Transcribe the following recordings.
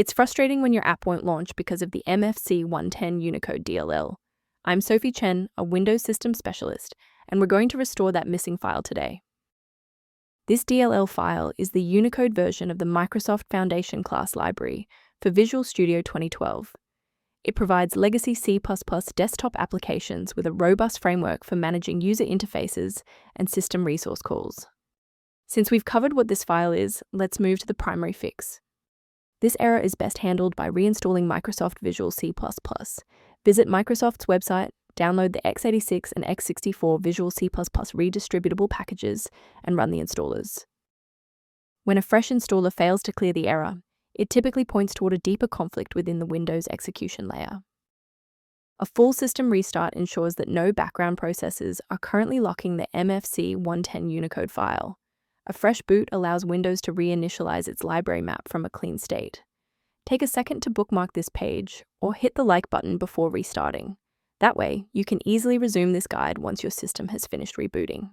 It's frustrating when your app won't launch because of the mfc110 Unicode DLL. I'm Sophie Chen, a Windows System Specialist, and we're going to restore that missing file today. This DLL file is the Unicode version of the Microsoft Foundation class library for Visual Studio 2012. It provides legacy C++ desktop applications with a robust framework for managing user interfaces and system resource calls. Since we've covered what this file is, let's move to the primary fix. This error is best handled by reinstalling Microsoft Visual C++. Visit Microsoft's website, download the x86 and x64 Visual C++ redistributable packages, and run the installers. When a fresh installer fails to clear the error, it typically points toward a deeper conflict within the Windows execution layer. A full system restart ensures that no background processes are currently locking the mfc110 Unicode file. A fresh boot allows Windows to reinitialize its library map from a clean state. Take a second to bookmark this page or hit the like button before restarting. That way, you can easily resume this guide once your system has finished rebooting.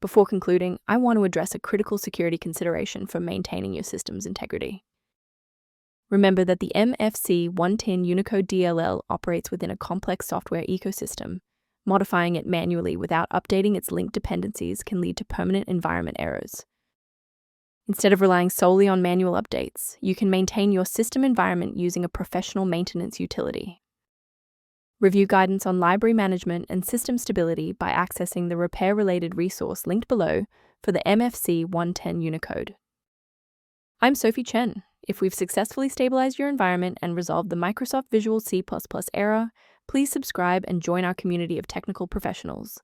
Before concluding, I want to address a critical security consideration for maintaining your system's integrity. Remember that the mfc110 Unicode DLL operates within a complex software ecosystem. Modifying it manually without updating its linked dependencies can lead to permanent environment errors. Instead of relying solely on manual updates, you can maintain your system environment using a professional maintenance utility. Review guidance on library management and system stability by accessing the repair-related resource linked below for the mfc110 Unicode. I'm Sophie Chen. If we've successfully stabilized your environment and resolved the Microsoft Visual C++ error, please subscribe and join our community of technical professionals.